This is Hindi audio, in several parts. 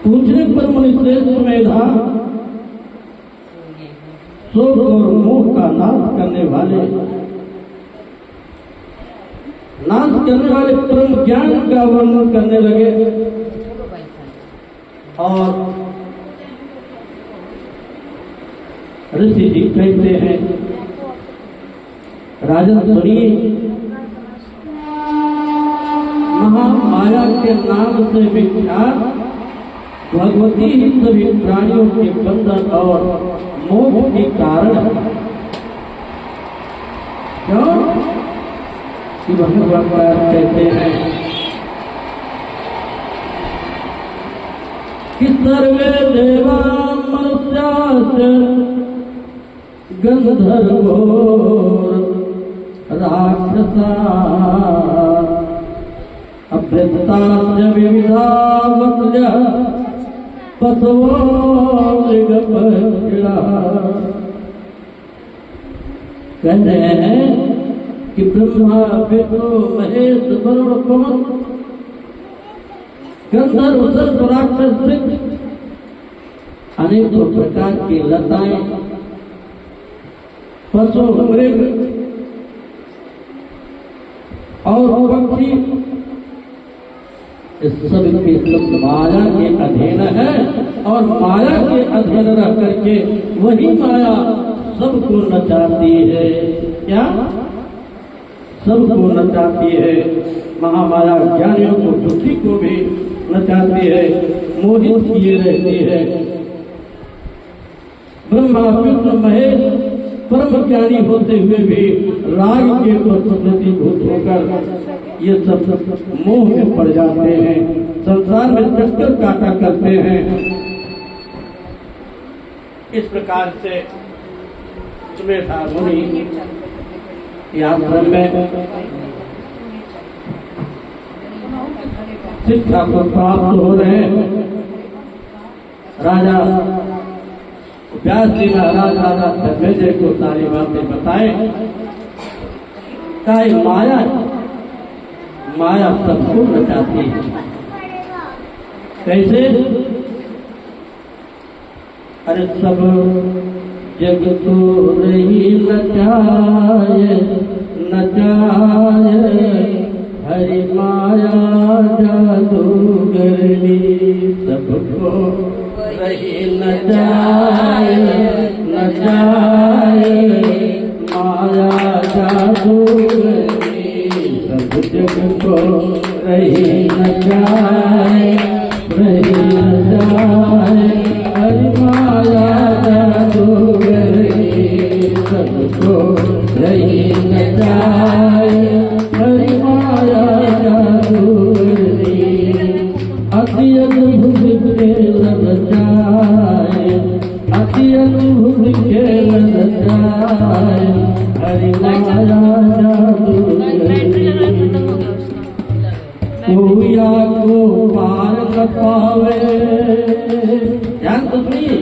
पूछने पर मुनि श्रेष्ठ मेधा शोक और मोह का नाश करने वाले परम ज्ञान का वर्णन करने लगे। और ऋषि जी कहते हैं, राजन सुनिए, महामाया के नाम से विख्यात भगवती ही सभी प्राणियों के बंधन और मोह के कारण है। क्यों कि भगवान कहते हैं कि सर्वे देवा मनुष्याश्च गंधर्वो राक्षसा अभ्यस्ताश्च विविधा वक्र्यः पशवो मृगपक्षिणः। कह रहे हैं कि ब्रह्मा विष्णु महेश वरुण पवन गंधर्व सर्प राक्षस अनेकों प्रकार की लताएं पशु मृग और पक्षी इस सब के सब माया के अधीन है। और माया के अधीन रह करके वही माया सबको नचाती है। क्या सबको नचाती है। महामाया ज्ञानियों को दुखी को भी नचाती है, मोहित किए रहती है। ब्रह्मा विष्णु महेश परम ज्ञानी होते हुए भी राग के प्रतिभूत होकर ये सब मोह में पड़ जाते हैं, संसार में चक्कर काटा करते हैं। इस प्रकार से सुमेधा मुनि आश्रम में शिक्षा को प्राप्त हो रहे हैं। राजा व्यास जी महाराज राजा धर्मेंद्र को सारी बातें बताए। माया सबको नचाती है। कैसे? अरे सब जग तो रही नचाए नचाए, हरि माया जादूगरनी सबको रही नचाए नचाए, माया जादूगरनी सब जग को रही नचाए रही नचाए, हरि माया जादूगरनी सबको रही नचाए हरि माया जादूगरनी। अति अद्भुत खेल रचाए अति अद्भुत खेल रचाए, हरि माया जादूगरनी। कोया को पार न पावे, ध्यान तो सुनिए,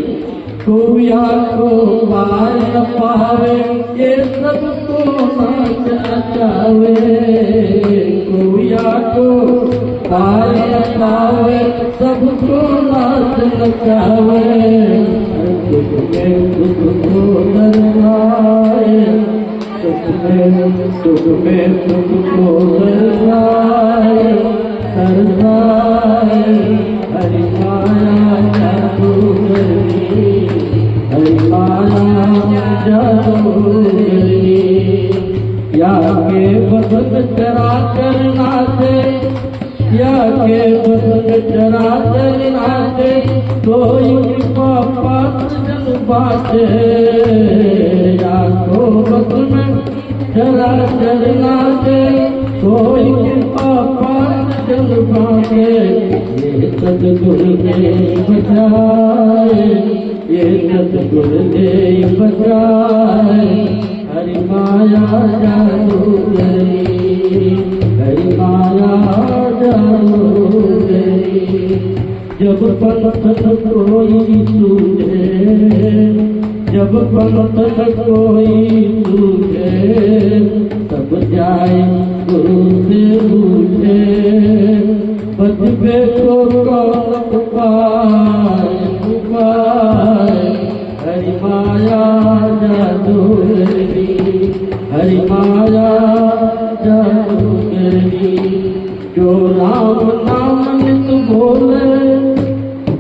कोया को पार न पावे, ये सबको नाच नचावे। कोया को पार न पावे, सबको नाच नचावे। सुख में सुख को दर्शाए, सुख में सुख को दर्शाए दर्शाए, हरि माया जादूगरनी हरि माया जादूगरनी। या के बदन चराचर नाचे, या के बदन चराचर नाचे, कोई कृपा पात्र जन बाटे। या को बदन चराचर नाचे, कोई कृपा पात्र जन बाटे। ये सद्गुण दे बचाए, ये सद्गुण दे बचाए, हरि माया जादूगरनी हरि माया जादूगरनी। जब पंथ न कोई सूझे, जब पंथ न कोई सूझे, तब जब जाए गुरु से पूछे बच बेटो कौन उपाय उपाय हरि माया जादूगरी हरि माया जादूगरी जो राम नाम नित बोले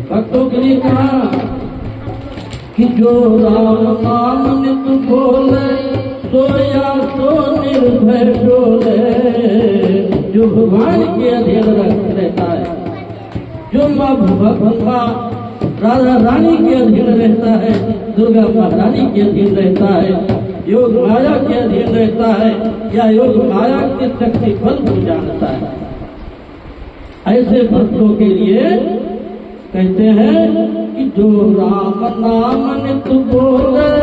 भक्तों के लिए कहा कि जो राम नाम नित बोले सोया सो निर्भय डोले जो भगवान के अधीन रहता है जो माँ भगवान राधा रानी के अधीन रहता है दुर्गा महारानी के अधीन रहता है योग माया के अधीन रहता है या योग माया के शक्ति फल को जानता है ऐसे भक्तों के लिए कहते हैं कि जो राम नाम नित बोले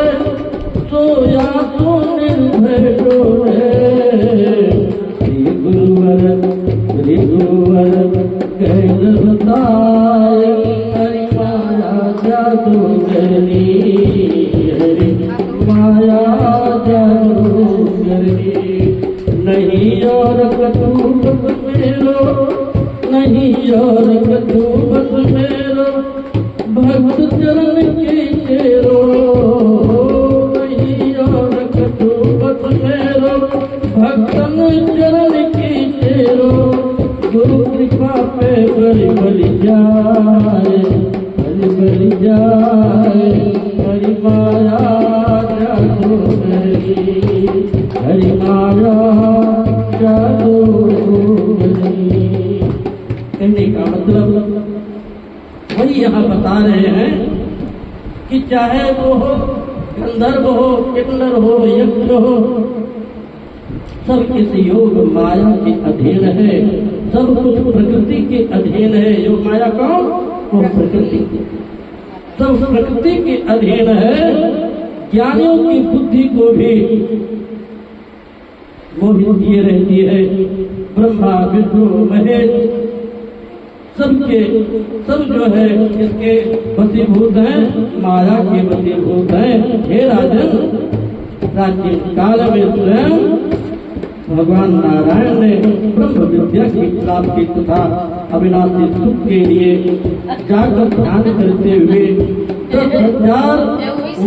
सोया तो निर्भय डोले श्री गुरुवर कहल बताए हरि माया जादूगरी हरि माया जादूगरी नहीं और कटु बस मेरो नहीं और कटु बस मेरो भक्त चरण के तेरो नहीं और कटु बस मेरो भक्तन चरण के तेरो गुरु कृपा पे बलि बलि जाए हरि माया जादूगरी हरि माया जादूगरी। कहने का मतलब वही यहाँ बता रहे हैं कि चाहे वो हो गंधर्व हो किन्नर हो यक्ष हो सब किसी योग माया के अधीन है सब कुछ प्रकृति के अधीन है योग माया कौन वो प्रकृति सब प्रकृति के अधीन है ज्ञानियों की बुद्धि को भी मोहित किए रहती है ब्रह्मा विष्णु महेश सबके सब जो है इसके वशीभूत हैं माया के वशीभूत हैं। हे राजन प्राचीन काल में स्वयं भगवान नारायण ने ब्रह्म विद्या की प्राप्ति तथा अविनाशी सुख के लिए जाकर ध्यान करते हुए 10,000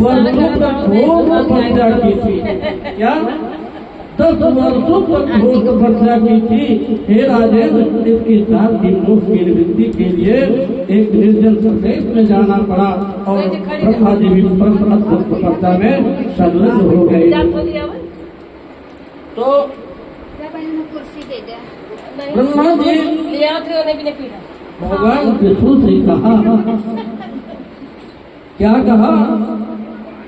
वर्षों तक घोर तपस्या की थी। क्या 10 वर्षों तक घोर तपस्या की थी। हे राजेन इसके साथ ही मोक्ष की निवृत्ति के लिए एक निर्जन प्रदेश में जाना पड़ा और ब्रह्मा जी भी परम अद्भुत तपस्या में संलग्न हो गए। तो ब्रह्मा जी भगवान विष्णु से कहा क्या कहा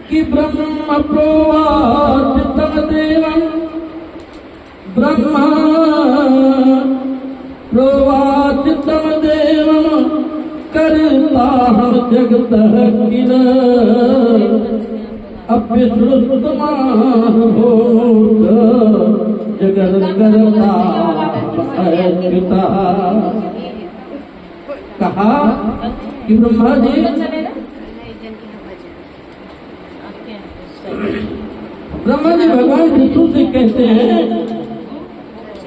कि ब्रह्म प्रोवाचितम देवम ब्रह्मा प्रोवाचितम देवम करता हम जगत किल अप्यश्रुतमा हो जगत करता पिता। कहा कि ब्रह्मा जी भगवान विष्णु से कहते हैं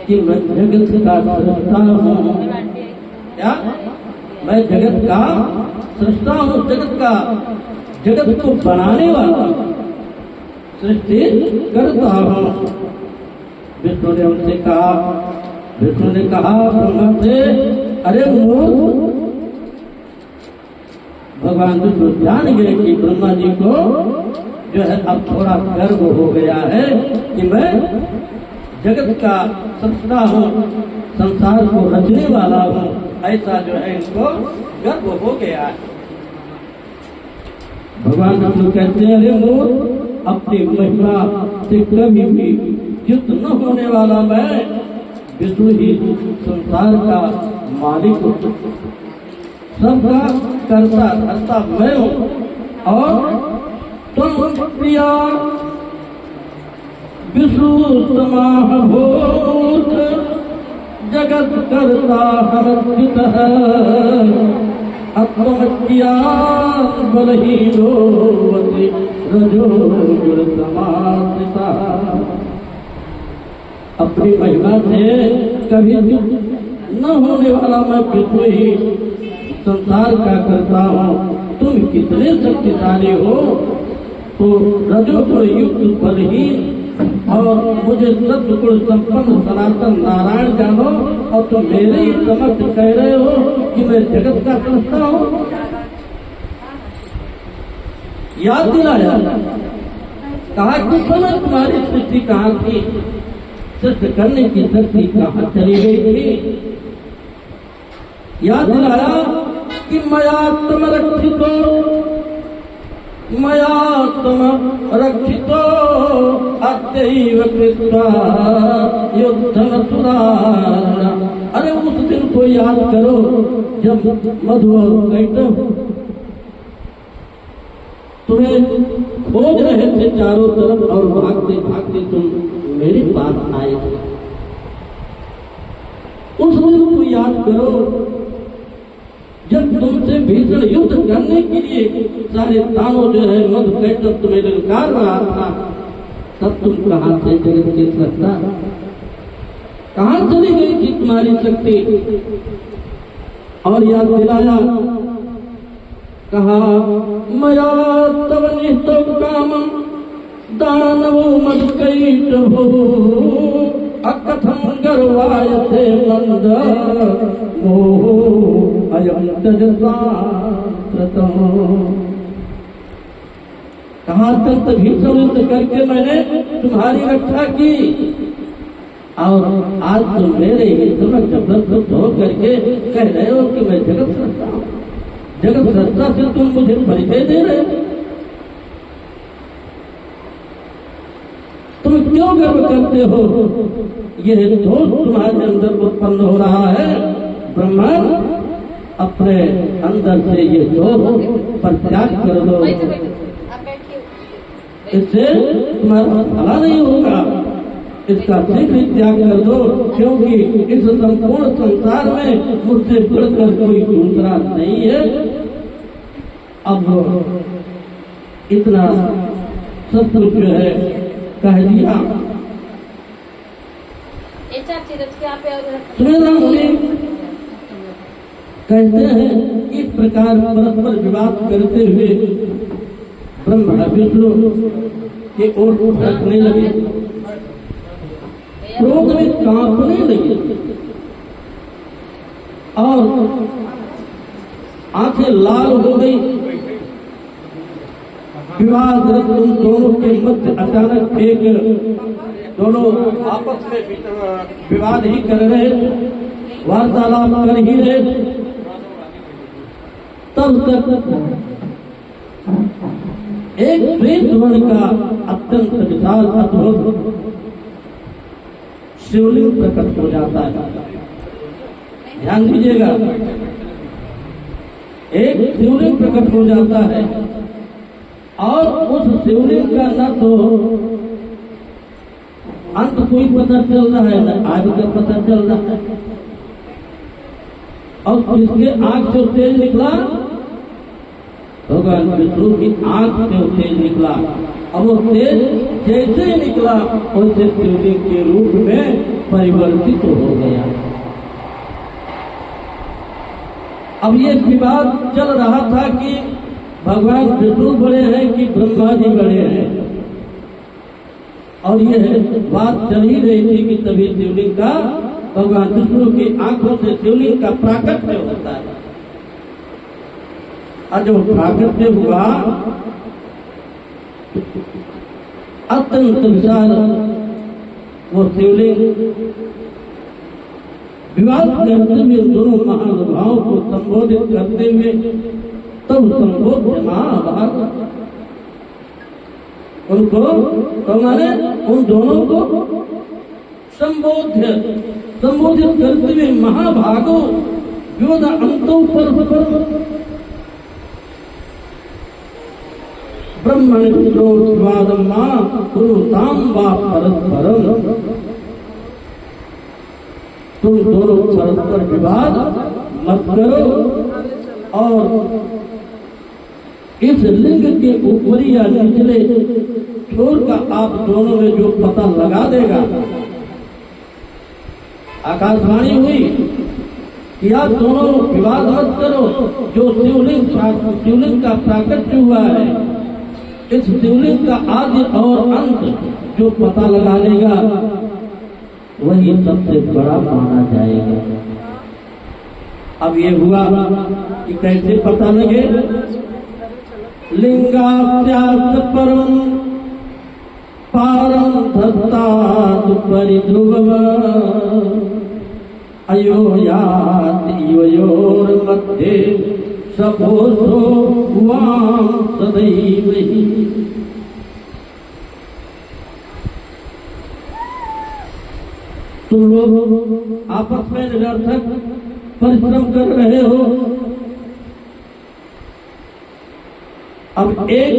कि मैं जगत का सृष्टा हूँ। क्या मैं जगत का सृष्टा हूँ जगत को बनाने वाला सृष्टि करता हूँ। विष्णु ने उनसे कहा ब्रह्मा से अरे मूर्ख भगवान विष्णु जान गए कि ब्रह्मा जी को जो है अब थोड़ा गर्व हो गया है कि मैं जगत का सृष्टा हूँ संसार को रचने वाला हूँ ऐसा जो है इनको गर्व हो गया है। भगवान विष्णु कहते हैं अरे मूर्ख अपनी महिमा से कभी भी युद्ध न होने वाला मैं विष्णु ही संसार का मालिक हूँ सबका कर्ता धर्ता मैं हूँ और तुम प्रिया विष्णु समाह भूत जगत करता हर्षित आत्महत्या बलहीनो रजो गुण समाश्रिता। अपनी महिमा से कभी न होने वाला मैं विष्णु ही संसार का करता हूँ। तुम कितने शक्तिशाली हो, तो रजोगुण युक्त बलहीन और मुझे सत्गुण संपन्न सनातन नारायण जानो, और तुम मेरे ही समक्ष कह रहे हो कि मैं जगत का सृष्टा हूँ। याद दिलाया, कहा कि समय तुम्हारी सृष्टि कहाँ थी, सृष्टि करने की शक्ति कहाँ चली गई थी। याद दिलाया कि मया तुम रक्षितो, मया तुम रक्षितो अत्यैव कृत्वा युद्धम सुरार्णव। अरे उस दिन को याद करो जब मधु और कैटभ तुम्हें खोज रहे थे चारों तरफ, और भागते भागते तुम मेरे पास आए थे। उस दिन को याद करो जब तुमसे भीषण युद्ध करने के लिए सारे दानव जो है मधु कैटभ तुम्हें ललकार रहा था, तब तुम कहाँ से जगत की सत्ता, कहाँ चली गई थी तुम्हारी शक्ति। और याद दिलाया, कहा मया तव निष्ठो कामं दानवो मधु कैटभो अकथं गर्वायते मंद मोहो अयं त्यजसाम्प्रतम्। कहा अत्यंत भीषण युद्ध करके मैंने तुम्हारी रक्षा की, और आज तुम मेरे ही समझ जबरदस्त हो करके कह रहे हो कि मैं जगत सृष्टा हूँ। जगत सृष्टा से तुम मुझे परिचय दे रहे हो। तुम क्यों गर्व करते हो? यह दोष तुम्हारे अंदर उत्पन्न हो रहा है। ब्रह्मा अपने अंदर से ये दोष परित्याग कर दो, इससे तुम्हारा भला नहीं होगा। इसका शीघ्र त्याग कर दो, क्योंकि इस संपूर्ण संसार में मुझसे बढ़कर कोई दूसरा नहीं है। अब इतना शत्रु जो है कह दिया। सुनेन्द्र मुनि कहते हैं इस प्रकार परस्पर विवाद करते हुए ब्रह्मा विष्णु के ओर उठने लगे, क्रोध में कांपने लगे और आंखें लाल हो गई। विवाद उन दोनों के मध्य अचानक एक, दोनों आपस में विवाद ही कर रहे, वार्तालाप कर ही रहे, तब तक एक श्वेत वर्ण का अत्यंत विशाल अद्भुत शिवलिंग प्रकट हो जाता है। ध्यान दीजिएगा, एक शिवलिंग प्रकट हो जाता है, और उस शिवलिंग का न तो अंत कोई पता चल रहा है, न आदि का पता चल रहा है। और किसके आंख से तेज निकला? भगवान विष्णु की आंख से तेज निकला, और वो तेज जैसे ही निकला वैसे शिवलिंग के रूप में परिवर्तित हो गया। अब ये विवाद चल रहा था कि भगवान विष्णु बड़े हैं कि ब्रह्मा जी बड़े हैं, और यह बात चल ही रही थी कि तभी शिवलिंग का, भगवान विष्णु की आंखों से शिवलिंग का प्राकट्य होता है। और जो प्राकट्य हुआ अत्यंत विशाल वो शिवलिंग विवाद करते हुए दोनों महानुभावों को संबोधित करते हुए तब संबोध्य महाभारत, उनको तो माने उन दोनों को संबोधित करते हुए महाभागो विवद अंतो परस्पर ब्रह्मण विरोधवादम कुरुताम वा परस्परम। तुम दोनों परस्पर विवाद मत करो, और इस लिंग के ऊपरी या निचले छोर का आप दोनों में जो पता लगा देगा आकाशवाणी हुई कि आप दोनों विवाद मत करो। जो शिवलिंग का प्राकट्य हुआ है, इस शिवलिंग का आदि और अंत जो पता लगा लेगा वही सबसे बड़ा माना जाएगा। अब ये हुआ कि कैसे पता लगे? लिंगात्यास परम पारम धत्तात् परिध्रुवम् अयोयात् युवयोर्मध्ये सभोधो वाम सदैव हि। तुम लोग आपस में निरर्थक परिश्रम कर रहे हो। अब एक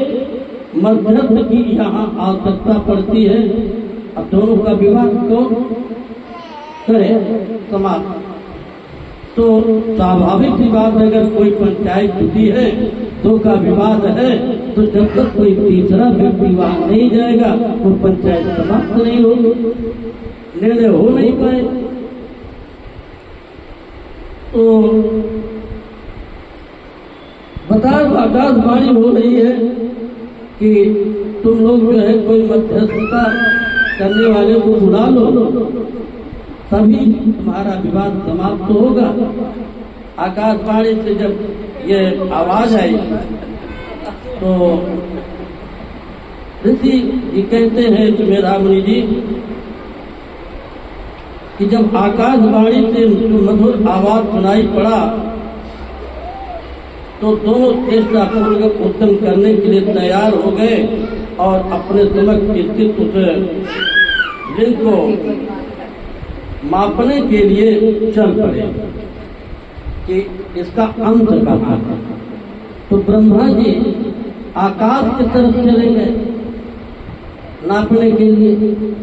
मध्यस्थ की यहाँ आवश्यकता पड़ती है। अब दोनों का विवाह कौन करे? समाज। तो स्वाभाविक सी बात है, अगर कोई पंचायत होती है, दो का विवाद है, तो जब तक कोई तीसरा व्यक्ति वहां नहीं जाएगा वो पंचायत समाप्त नहीं होगी, निर्णय हो नहीं पाए। तो आकाशवाणी हो रही है कि तुम लोग जो है कोई मध्यस्थता करने वाले को बुला लो, तभी तुम्हारा विवाद समाप्त होगा। आकाशवाणी से जब ये आवाज आई तो ऋषि जी कहते हैं मेरा मुनि जी कि जब आकाशवाणी से मधुर आवाज सुनाई पड़ा तो दोनों चेष्टा पूर्वक उद्यम करने के लिए तैयार हो गए और अपने समक्ष स्थित उस लिंग को मापने के लिए चल पड़े कि इसका अंत कहाँ है। तो ब्रह्मा जी आकाश की तरफ चले गए नापने के लिए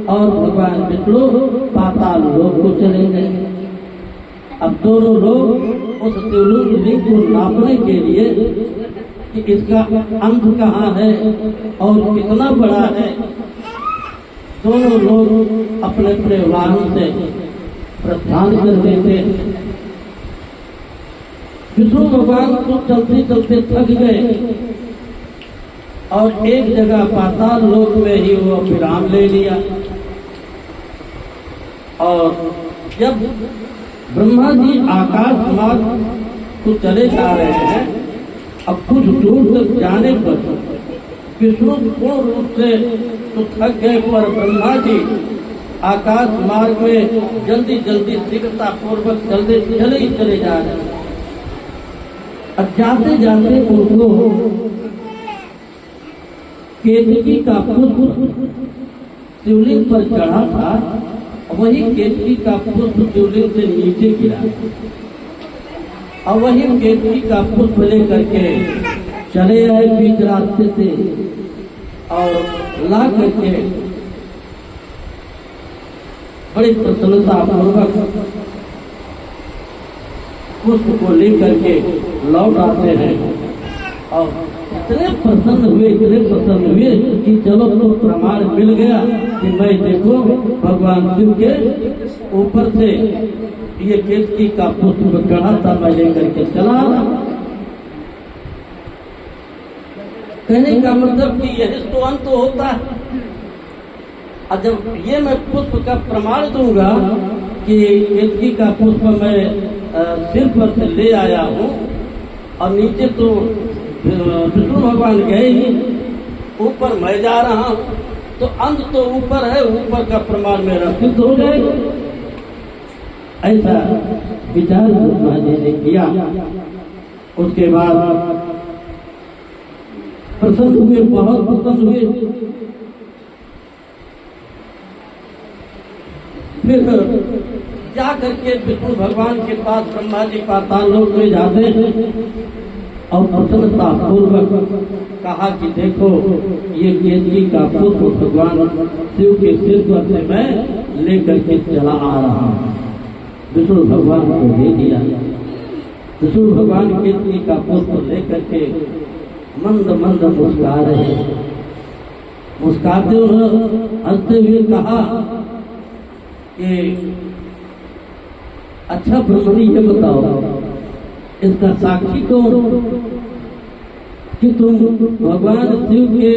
और भगवान विष्णु पाताल लोक को चले गए। अब दोनों लोग उस शिवलिंग को नापने के लिए कि इसका अंत कहाँ है और कितना बड़ा है, दोनों लोग अपने अपने वाहन से प्रस्थान कर देते। विष्णु भगवान को चलते चलते थक गए और एक जगह पाताल लोक में ही वो विराम ले लिया। और जब ब्रह्मा जी आकाश मार्ग को चले जा रहे हैं, अब कुछ दूर तक जाने पर विष्णु पूर्ण रूप से तो थक गए, पर ब्रह्मा जी आकाश मार्ग में जल्दी जल्दी शीघ्रता पूर्वक चले ही चले जा रहे हैं। अब जाते जाते उनको केतकी का पुष्प शिवलिंग पर चढ़ा था, वही केतकी का पुष्प शिवलिंग से नीचे गिरा और वही केतकी का पुष्प लेकर के चले आए बीच रास्ते से और ला करके बड़ी प्रसन्नता पूर्वक पुष्प को लेकर के लौट आते हैं। और इतने प्रसन्न हुए कि चलो तो प्रमाण मिल गया कि मैं देखो भगवान शिव के ऊपर से ये केतकी का पुष्प चढ़ा था, मैं लेकर के चला। कहने का मतलब कि यही तो अंत होता है। और जब ये मैं पुष्प का प्रमाण दूंगा कि केतकी का पुष्प मैं सिर पर से ले आया हूँ और नीचे तो विष्णु भगवान गए ही, ऊपर मैं जा रहा हूँ, तो अंत तो ऊपर है, ऊपर का प्रमाण मेरा सिद्ध हो जाएगा। ऐसा विचार ब्रह्मा जी ने किया। उसके बाद प्रसन्न हुए, बहुत प्रसन्न हुए। फिर जा करके विष्णु भगवान के पास ब्रह्मा जी पाताल लोक में जाते और प्रसन्नता पूर्वक कहा कि देखो ये केतकी का पुष्प भगवान शिव के सिर पर से मैं लेकर के चला आ रहा हूँ। विष्णु भगवान को दे दिया। विष्णु भगवान केतकी का पुष्प लेकर के मंद मंद मुस्कुरा रहे, मुस्कुराते हुए हंसते हुए कहा कि अच्छा ब्रह्म जी, ये बताओ इसका साक्षी कौन कि तुम भगवान शिव के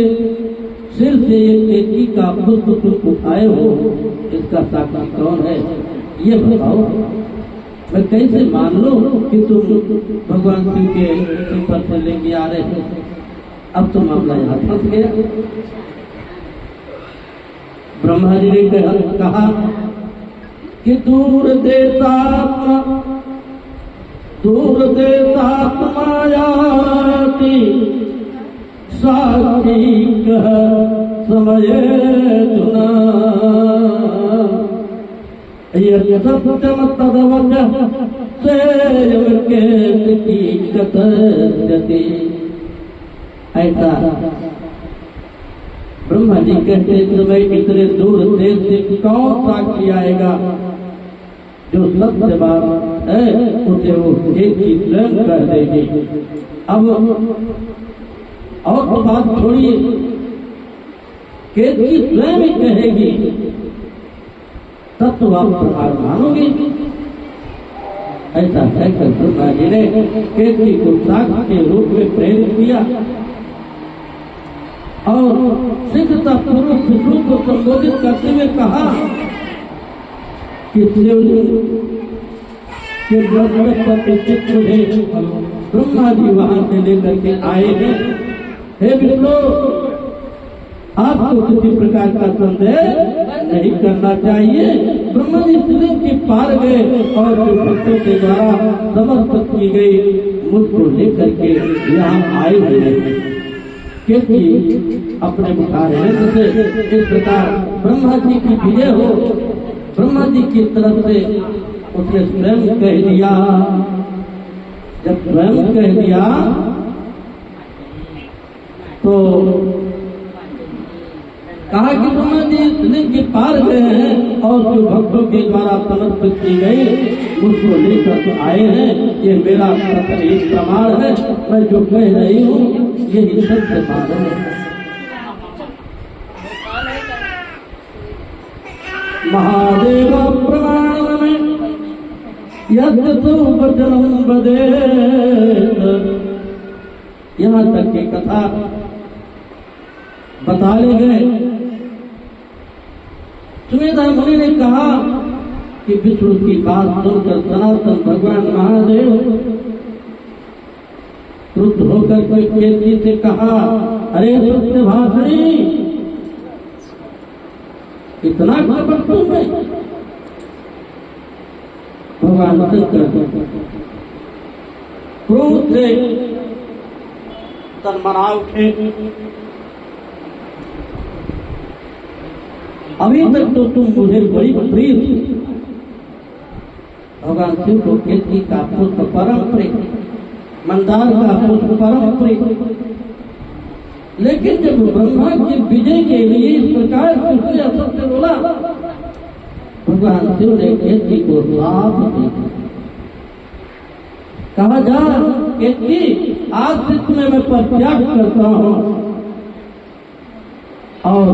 सिर से एक केतकी का पुष्प तुम उठाए हो? इसका साक्षी कौन है ये बताओ। मैं कैसे मान लो कि तुम भगवान शिव के सिर पर से लेके आ रहे हो? अब तो मामला यहाँ फंस गया। ब्रह्मा जी ने कहा कि दूर देशात्मा मायाति साक्षी कह समय तुना ये सत्यम तदवच सेयम केतकी कथयति। ऐसा ब्रह्मा जी कहते समय इतने दूर देश से कौन साक्षी आएगा? जो सत्य बात है उसे वो केतकी स्वयं कर देगी। अब और तो बात छोड़िए, केतकी स्वयं ही कहेगी तब तो आप प्रमाण मानोगे। ऐसा कहकर ब्रह्मा जी ने केतकी को साक्ष्य के रूप में प्रेरित किया और सिद्धता पूर्वक शिशु को संबोधित करते हुए कहा कि शिवलिंग के प्रतिष्ठित मुझे ब्रह्मा जी वहां से लेकर के आए हैं। हे विष्णु, आपको किसी प्रकार का संदेह नहीं करना चाहिए। ब्रह्मा जी शिवलिंग के पार गए और जो भक्तों के द्वारा समर्पित की गई मुझको लेकर के यहाँ आए हुए हैं। क्योंकि अपने मुखारविंद से इस प्रकार ब्रह्मा जी की विजय हो, ब्रह्मा जी की तरफ से उसने स्वयं कह दिया। जब स्वयं कह दिया तो कहा कि ब्रह्मा जी शिवलिंग के पार गए हैं और जो भक्तों के द्वारा समर्पित की गई उसको लेकर तो आए हैं। ये मेरा एक प्रमाण है, मैं जो कह रही हूँ यही सत्य बात है। महादेव प्रमाण में यज्ञम बदे, यहाँ तक की कथा बता ले गए। सुमेधा मुनि ने कहा कि विष्णु की बात सुनकर सनातन भगवान महादेव क्रुद्ध होकर के केतकी से कहा, अरे सत्य भाषणी, इतना कपट तुम है? भगवान शंकर क्रोध से तन्मना उठे। अभी तक तो तुम मुझे बड़ी प्रिय थी। भगवान शिव को केतकी का पुष्प परम प्रिय, मंदार का पुष्प परम प्रिय, लेकिन जब ब्रह्मा की विजय के लिए इस प्रकार से असत्य बोला, भगवान शिव ने केतकी को साफ दिया। कहा, जा केतकी, आज से तुम्हें मैं परित्याग करता हूँ और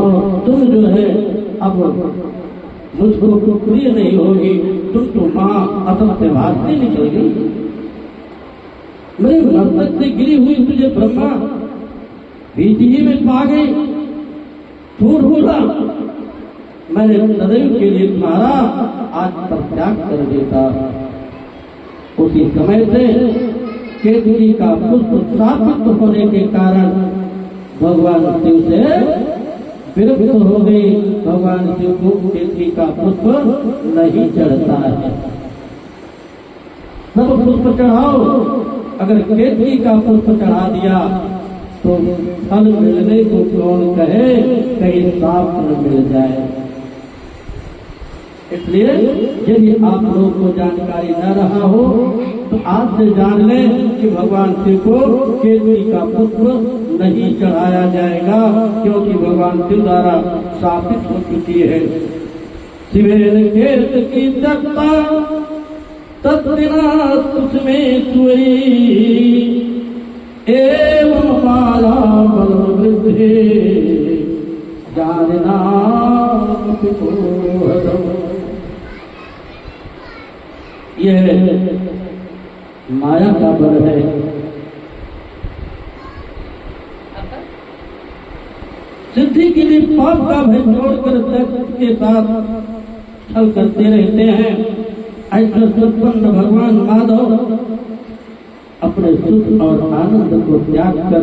तुम जो है अब मुझको प्रिय नहीं होगी। तुम तो माँ असत्य भाषणी निकल गई। मेरे मस्तक से गिरी हुई तुझे ब्रह्मा बीच ही में पा गई। झूठ बोला, मैंने सदैव के लिए तुम्हारा आज परित्याग कर देता। उसी समय से केतकी का पुष्प सात्विक होने के कारण भगवान शिव से विरक्त हो गई। भगवान शिव को केतकी का पुष्प नहीं चढ़ता है। सब पुष्प चढ़ाओ, अगर केतकी का पुष्प चढ़ा दिया तो फल मिलने को कौन कहे, कहीं साफ न मिल जाए। इसलिए यदि आप लोगों को जानकारी न रहा हो तो आज से जान लें कि भगवान शिव को केतकी का पुष्प नहीं चढ़ाया जाएगा, क्योंकि भगवान शिव द्वारा स्थापित हो चुकी है। शिवेन केतकी दत्ता तत्दिना तुझमें सुई, एवं माला बल वृद्धि जानना यह माया का बल है। सिद्धि के लिए पाप का भय छोड़कर तत्व के साथ छल करते रहते हैं। ऐसे संपन्न भगवान माधव अपने सुख और आनंद को त्याग कर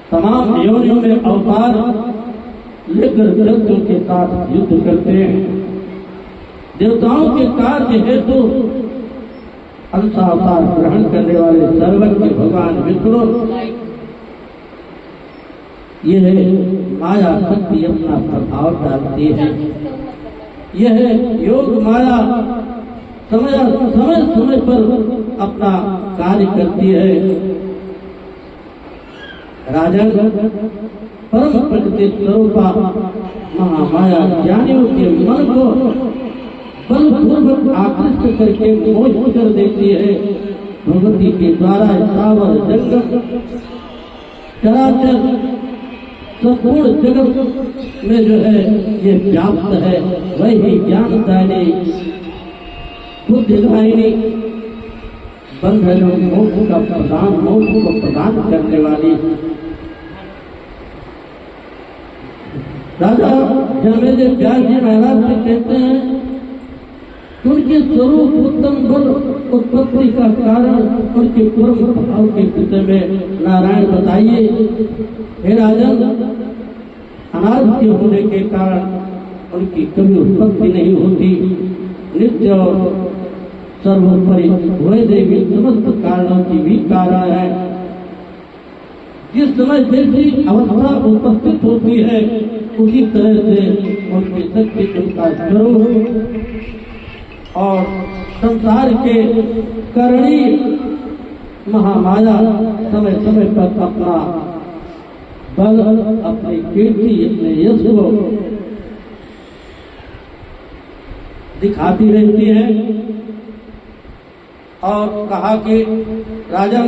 तमाम योनियों में अवतार लेकर दैत्यों के साथ युद्ध करते हैं। देवताओं के कार्य हेतु अंशावतार ग्रहण करने वाले सर्वज्ञ भगवान विष्णु यह माया शक्ति अपना प्रभाव डालती है। यह योग माया समय समय पर अपना कार्य करती है। राजन परम प्रकृति स्वरूपा महामाया ज्ञानियों के मन को बलपूर्वक आकृष्ट करके मोहित कर देती है। भगवती के द्वारा सावर जंगम चराचर संपूर्ण जगत में जो है ये व्याप्त है। वही ज्ञानदायिनी बुद्धिदायिनी बंधनों मोक्ष का प्रदान मोक्ष को प्रदान करने वाली राजा जन्मेजय व्यास जी महाराज से कहते हैं उनके स्वरूप उत्तम बल उत्पत्ति का कारण उनके पूर्व भाव के विषय में नारायण बताइए। हे राजन, अनाज के होने के कारण उनकी कभी उत्पत्ति नहीं होती। नित्य और सर्वोपरि वह देवी समस्त कारणों की भी कारण है। जिस समय जैसी अवस्था उपस्थित होती है उसी तरह से उनकी शक्ति उनका स्वरूप और संसार के करणी महामाया समय समय पर अपना बल अपनी कीर्ति अपने यश को दिखाती रहती है। और कहा कि राजन,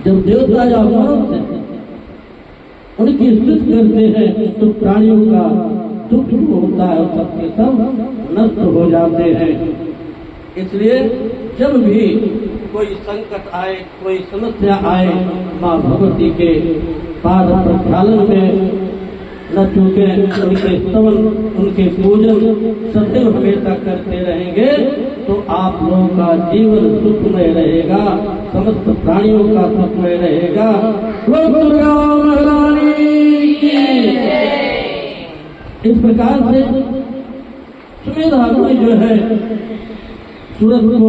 जब देवता या मनुष्य उनकी स्तुति करते हैं तो प्राणियों का दुख जो होता है सबके सब नष्ट हो जाते हैं। इसलिए जब भी कोई संकट आए, कोई समस्या आए, माँ भगवती के पाद प्रक्षालन में न चूके। उनके स्तवन उनके पूजन सदैव हमेशा करते रहेंगे तो आप लोगों का जीवन सुखमय रहेगा, समस्त प्राणियों का सुखमय रहेगा। इस प्रकार से सुमेधा मुनि जो है सूरज को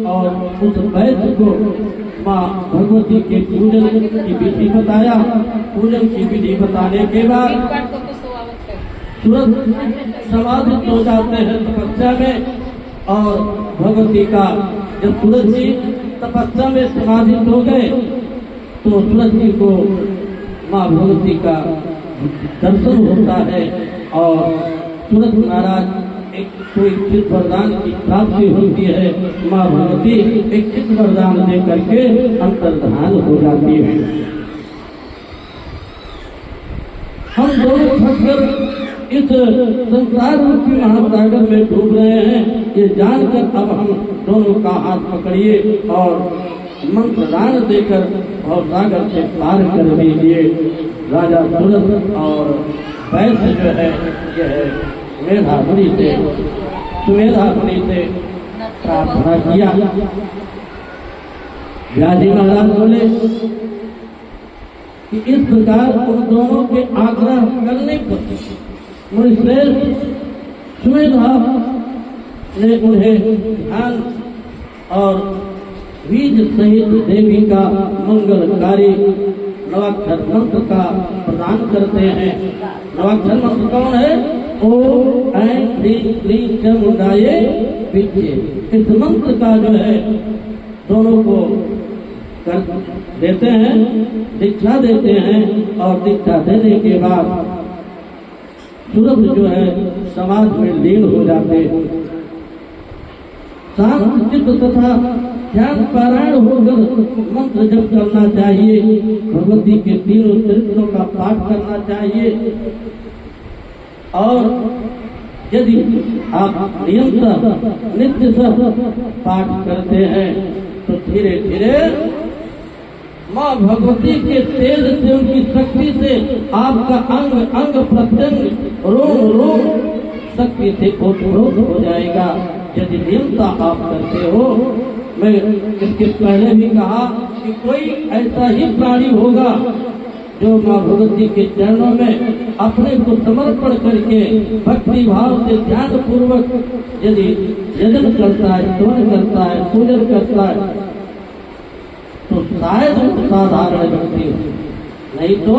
और उस वैद्य को माँ भगवती के पूजन की विधि बताया। पूजन की विधि बताने के बाद सूरज समाधित हो जाते हैं तपस्या में। और भगवती का जब सूरज जी तपस्या में समाधित हो गए तो सूरज जी को माँ भगवती का दर्शन होता है और सूरज महाराज एक कोई चित्त वरदान की प्राप्ति होती है। माँ भगवती एक चित्त वरदान दे करके अंतर्धान हो जाती है। हम दोनों फंसकर इस संसार रूपी महासागर में डूब रहे हैं, ये जानकर अब हम दोनों का हाथ पकड़िए और मंत्रदान देकर भवसागर से पार कर दीजिए। राजा सूरज और वैश्य जो है यह सुमेधा मुनि से प्रार्थना किया। व्यास जी महाराज बोले कि इस प्रकार उन दोनों के आग्रह करने पर मुनिश्रेष्ठ सुमेधा ने उन्हें ध्यान और बीज सहित देवी का मंगलकारी नवाक्षर मंत्र का प्रदान करते हैं। नवाक्षर मंत्र कौन है? ओम ऐं ह्रीं क्लीं चामुंडाये विद्ये। इस मंत्र का जो है दोनों को कर देते हैं, दीक्षा देते हैं और दीक्षा देने के बाद सूरज जो है समाज में लीन हो जाते हैं। शांत चित्त तथा ध्यान पारायण होकर मंत्र जप करना चाहिए। भगवती के तीनों चरित्रों का पाठ करना चाहिए और यदि आप नियंत्रण नित्य सब पाठ करते हैं तो धीरे धीरे माँ भगवती के तेज से, उनकी शक्ति से आपका अंग अंग प्रत्यंग रोम रोम शक्ति से ओतप्रोत हो जाएगा। यदि नियमता आप करते हो, मैं इसके पहले भी कहा कि कोई ऐसा ही प्राणी होगा जो माँ भगवती के चरणों में अपने को समर्पण करके भक्ति भाव से ध्यान पूर्वक यदि यजन करता है, स्तवन करता है, पूजन करता है, तो शायद साधारण व्यक्ति हो। नहीं तो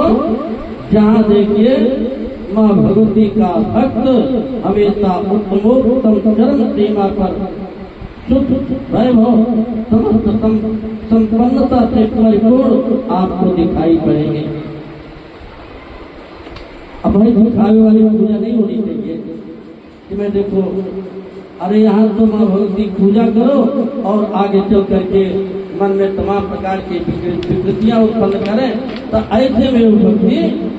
जहाँ देखिए माँ भगवती का भक्त हमेशा उत्तमोत्तम चरम सीमा पर शुद्ध वैभव समस्त संपन्नता से परिपूर्ण आपको दिखाई पड़ेंगे। अब भाई दिखावे वाली पूजा नहीं होनी चाहिए कि मैं देखो अरे यहाँ तो माँ भगवती पूजा करो और आगे चल करके मन में तमाम प्रकार की विकृतियां उत्पन्न करें, तो ऐसे में भक्ति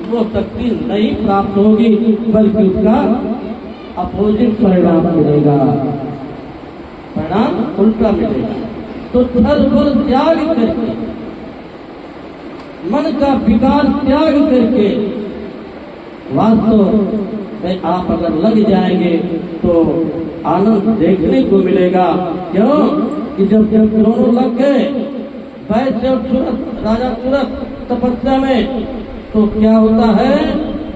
वो शक्ति नहीं प्राप्त होगी, बल्कि उसका अपोजिट परिणाम मिलेगा, परिणाम उल्टा मिलेगा। तो छल बल त्याग करके, मन का विकार त्याग करके वास्तव में आप अगर लग जाएंगे तो आनंद देखने को मिलेगा। क्यों कि जब दोनों लग गए वैश्य और सूरत राजा सूरत तपस्या में, तो क्या होता है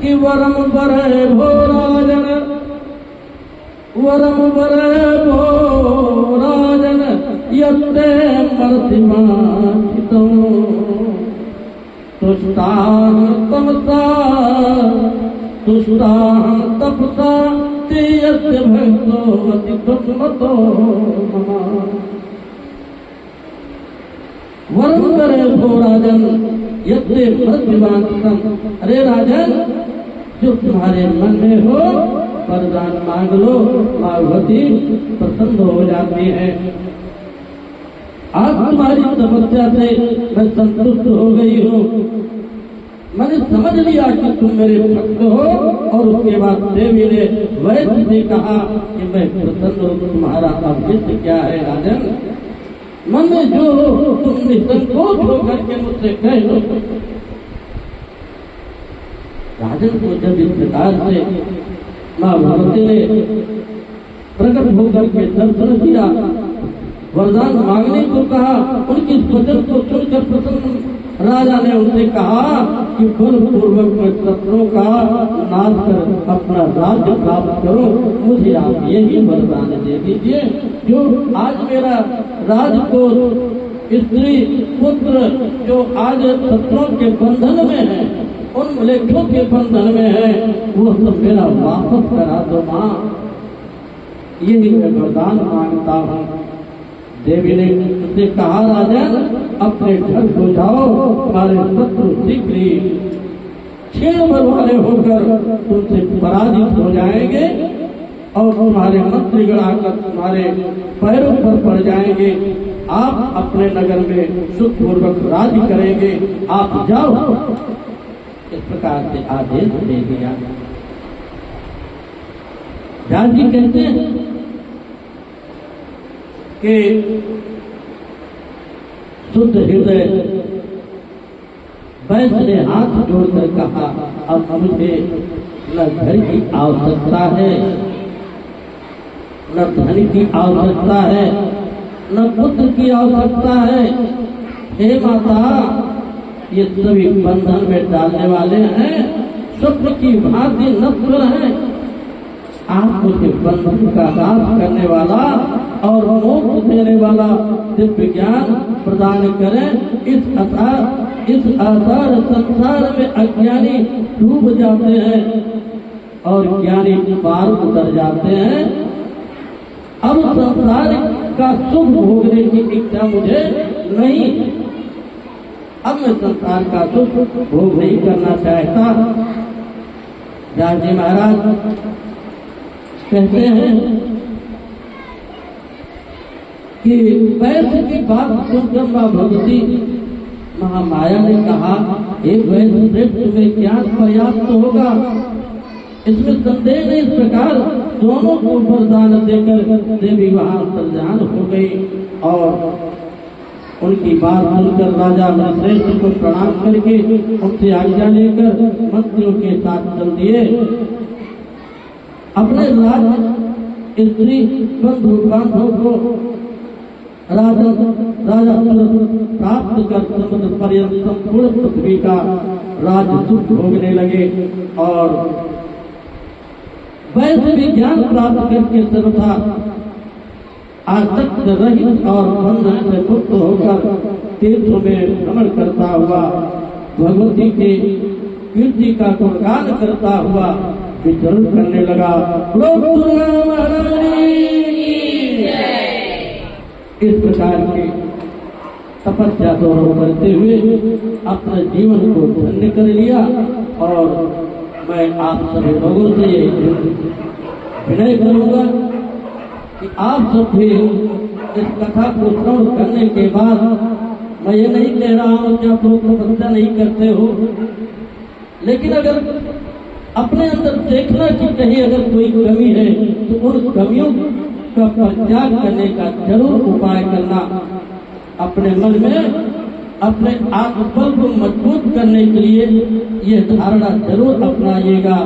कि वरम वरे भो राजन, वरम वरे भो राजन यत्ते मर्तिमाचितो तुष्टाहं तमसा तुष्टाहं तपसा तेयस्य भक्तो अति दुर्मतो मम। वरम करे भो राजन यत्ते मर्तिमाचितम, अरे राजन जो तुम्हारे मन में हो वरदान मांग लो, माँ भगवती प्रसन्न हो जाती है। आज तुम्हारी तपस्या से मैं संतुष्ट हो गई हूँ, मैंने समझ लिया कि तुम मेरे भक्त हो। और उसके बाद देवी ने वैश्य से कहा कि मैं प्रसन्न हूँ, तुम्हारा अभिष्ट क्या है राजन, मन में जो हो तुम निसंकोच होकर के मुझसे कह लो। राजन को जब इस प्रकार से माँ भगवती ने प्रकट होकर के दर्शन किया, वरदान मांगने को कहा, उनकी वचन को सुनकर प्रसन्न राजा ने उनसे कहा कि बलपूर्वक मैं शत्रुओं का नाश कर अपना राज्य प्राप्त करो, मुझे आप यही वरदान दे दीजिए। जो आज मेरा राजकोष, स्त्री पुत्र जो आज शत्रुओं के बंधन में है, उन मलेच्छों के बंधन में है, वो सब मेरा वापस करा दो माँ, यही मैं वरदान मांगता हूँ। देवी ने उससे कहा राजन अपने घर को जाओ, तुम्हारे शत्रु शीघ्र ही क्षीण बल वाले होकर तुमसे पराजित हो जाएंगे और तुम्हारे मंत्रीगण आकर तुम्हारे पैरों पर पड़ जाएंगे। आप अपने नगर में सुखपूर्वक राज्य करेंगे, आप जाओ। इस प्रकार से आदेश दे दिया। व्यास जी कहते हैं कि शुद्ध हृदय वैश्य ने हाथ जोड़कर कहा, अब मुझे न घर की आवश्यकता है, न धन की आवश्यकता है, न पुत्र की आवश्यकता है। हे माता, ये सभी बंधन में डालने वाले हैं, स्वप्न की भांति नश्वर हैं। आप मुझे बंधन का नाश करने वाला और मोक्ष देने वाला दिव्य ज्ञान प्रदान करें। इस आसार संसार में अज्ञानी डूब जाते हैं और ज्ञानी पार उतर जाते हैं। अब संसार का सुख भोगने की इच्छा मुझे नहीं, अब मैं संसार का सुख भोग नहीं करना चाहता। व्यास जी महाराज कहते हैं कि वैश्य की बात सुनकर माँ भगवती महामाया ने कहा, एक वैश्य श्रेष्ठ में ज्ञान पर्याप्त होगा, इसमें संदेह नहीं। इस प्रकार दोनों को वरदान देकर देवी वहां अंतर्धान हो गई और उनकी बात सुनकर राजा श्रेष्ठ को प्रणाम करके उनसे आज्ञा लेकर मंत्रियों के साथ चल दिए। अपने राज्य स्त्री बंधु बांधव को राजा प्राप्त कर समुद्र पर्यंत संपूर्ण पृथ्वी का राज सुख भोगने लगे और वैसे भी ज्ञान प्राप्त करके सर्वथा आसक्त रहित और बंधन से मुक्त होकर तीर्थों में भ्रमण करता हुआ भगवती के कीर्ति का गुणगान करता हुआ विचरण करने लगा। इस प्रकार की तपस्या दोनों करते हुए अपने जीवन को धन्य कर लिया। और मैं आप सभी लोगों से ये विनय करूंगा कि आप सब भी इस कथा को श्रवण करने के बाद, मैं ये नहीं कह रहा हूं कि आप लोग तपस्या नहीं करते हो, लेकिन अगर अपने अंदर देखना कि कहीं अगर कोई कमी है तो उन कमियों का परित्याग करने का जरूर उपाय करना। अपने मन में अपने आत्मबल को मजबूत करने के लिए ये धारणा जरूर अपनाइएगा।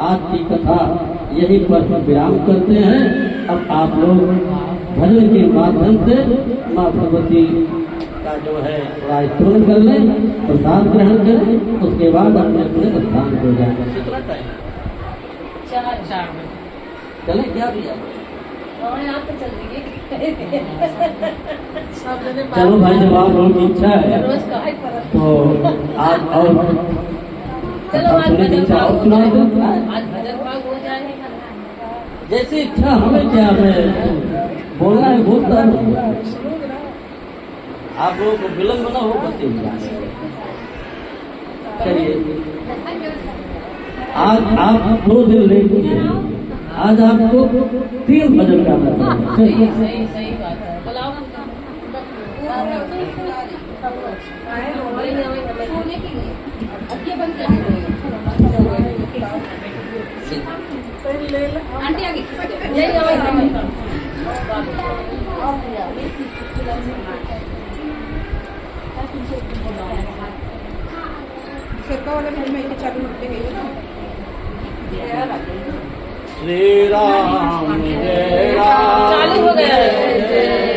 आज की कथा यही पर विराम करते हैं। अब आप लोग भजन के माध्यम से माँ भगवती का जो है स्तोत्र कर लें, प्रसाद ग्रहण करें, उसके बाद अपने अपने स्थान हो जाए। कितना टाइम? 4 चले क्या भैया? चलो भाई, जब आप लोगों की इच्छा है तो आज और इच्छा और सुना दो। जैसी इच्छा हमें क्या है बोलना है बोलता है। आप लोगों को विलम्ब न हो बच्चे। चलिए, आज आप 2 दिन लेट हुए, आज आपको 3 भजन गाना है। सही बात है। आंटी आगे सरकार वाला फिल्म में चालू होते गई श्री राम जय राम चालू हो गया है।